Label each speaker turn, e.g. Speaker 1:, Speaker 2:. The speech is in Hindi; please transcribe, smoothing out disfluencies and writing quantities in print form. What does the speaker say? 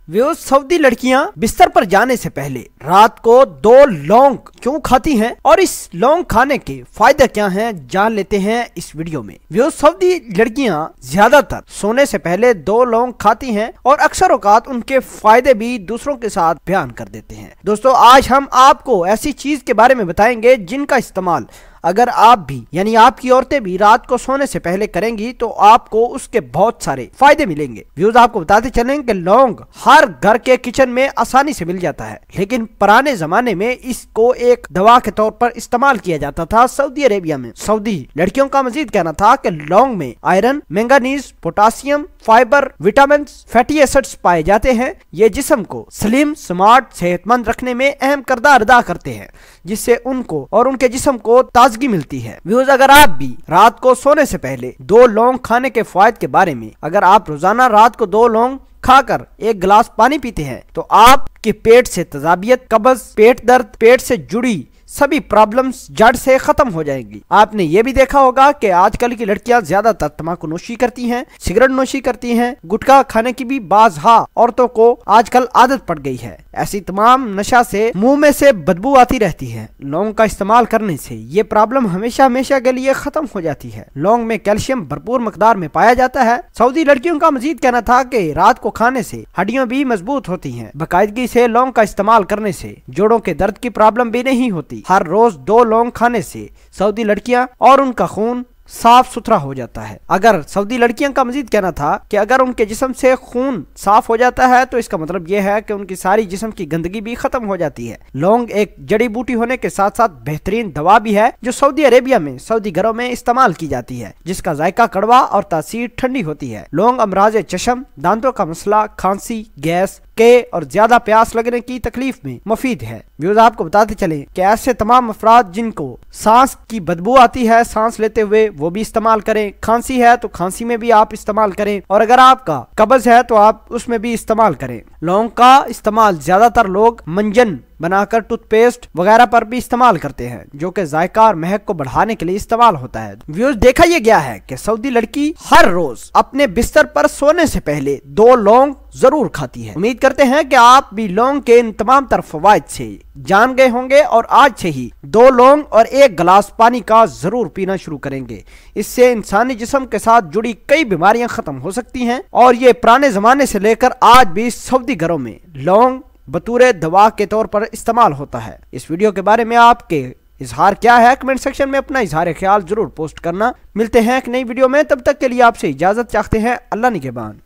Speaker 1: व्यूअर्स, सऊदी लड़कियां बिस्तर पर जाने से पहले रात को 2 लौंग क्यों खाती हैं और इस लौंग खाने के फायदे क्या हैं, जान लेते हैं इस वीडियो में। व्यूअर्स, सऊदी लड़कियां ज्यादातर सोने से पहले 2 लौंग खाती हैं और अक्सर औकात उनके फायदे भी दूसरों के साथ बयान कर देते हैं। दोस्तों, आज हम आपको ऐसी चीज के बारे में बताएंगे जिनका इस्तेमाल अगर आप भी यानी आपकी औरतें भी रात को सोने से पहले करेंगी तो आपको उसके बहुत सारे फायदे मिलेंगे। व्यूअर्स, आपको बताते चलें कि लौंग हर घर के किचन में आसानी से मिल जाता है, लेकिन पुराने जमाने में इसको एक दवा के तौर पर इस्तेमाल किया जाता था सऊदी अरेबिया में। सऊदी लड़कियों का मजीद कहना था कि लौंग में iron, manganese, potassium, fibre, vitamin, fatty acids पाए जाते हैं। ये जिस्म को स्लिम, स्मार्ट, सेहतमंद रखने में अहम किरदार अदा करते हैं, जिससे उनको और उनके जिस्म को ताजगी मिलती है। व्यूअर्स, अगर आप भी रात को सोने से पहले 2 लौंग खाने के फायदे के बारे में, अगर आप रोजाना रात को 2 लौंग खाकर 1 गिलास पानी पीते हैं तो आपके पेट से तेजाबियत, कब्ज, पेट दर्द, पेट से जुड़ी सभी प्रॉब्लम्स जड़ से खत्म हो जाएंगी। आपने ये भी देखा होगा कि आजकल की लड़कियां ज्यादातर तंबाकू नोशी करती हैं, सिगरेट नोशी करती हैं, गुटखा खाने की भी बाज़ औरतों को आजकल आदत पड़ गई है। ऐसी तमाम नशा से मुंह में से बदबू आती रहती है। लौंग का इस्तेमाल करने से ये प्रॉब्लम हमेशा हमेशा के लिए खत्म हो जाती है। लौंग में कैल्शियम भरपूर मकदार में पाया जाता है। सऊदी लड़कियों का मजीद कहना था कि रात को खाने से हड्डियां भी मजबूत होती हैं। बाकायदगी से लौंग का इस्तेमाल करने से जोड़ों के दर्द की प्रॉब्लम भी नहीं होती। हर रोज 2 लौंग खाने से सऊदी लड़कियां और उनका खून साफ सुथरा हो जाता है। अगर सऊदी लड़कियों का मजीद कहना था कि अगर उनके जिस्म से खून साफ हो जाता है तो इसका मतलब यह है कि उनकी सारी जिस्म की गंदगी भी खत्म हो जाती है। लौंग एक जड़ी बूटी होने के साथ साथ बेहतरीन दवा भी है जो सऊदी अरेबिया में सऊदी घरों में इस्तेमाल की जाती है, जिसका जायका कड़वा और तासीर ठंडी होती है। लौंग अमराज चश्म, दांतों का मसला, खांसी, गैस के और ज्यादा प्यास लगने की तकलीफ में मुफीद है। व्यूअर्स, आपको बताते चलें कि ऐसे तमाम अफराद जिनको सांस की बदबू आती है सांस लेते हुए, वो भी इस्तेमाल करें। खांसी है तो खांसी में भी आप इस्तेमाल करें, और अगर आपका कब्ज है तो आप उसमें भी इस्तेमाल करें। लौंग का इस्तेमाल ज्यादातर लोग मंजन बनाकर टूथपेस्ट वगैरह पर भी इस्तेमाल करते हैं, जो कि जायका और महक को बढ़ाने के लिए इस्तेमाल होता है। व्यूअर्स, देखा यह गया है कि सऊदी लड़की हर रोज अपने बिस्तर पर सोने से पहले 2 लौंग जरूर खाती है। उम्मीद करते हैं कि आप भी लौंग के इन तमाम तर फवायद से जान गए होंगे और आज से ही 2 लौंग और 1 गिलास पानी का जरूर पीना शुरू करेंगे। इससे इंसानी जिस्म के साथ जुड़ी कई बीमारियां खत्म हो सकती हैं और ये पुराने जमाने से लेकर आज भी सऊदी घरों में लौंग बतूरे दवा के तौर पर इस्तेमाल होता है। इस वीडियो के बारे में आपके इजहार क्या है, कमेंट सेक्शन में अपना इजहार ख्याल जरूर पोस्ट करना। मिलते हैं एक नई वीडियो में, तब तक के लिए आपसे इजाजत चाहते हैं। अल्लाह निगहबान।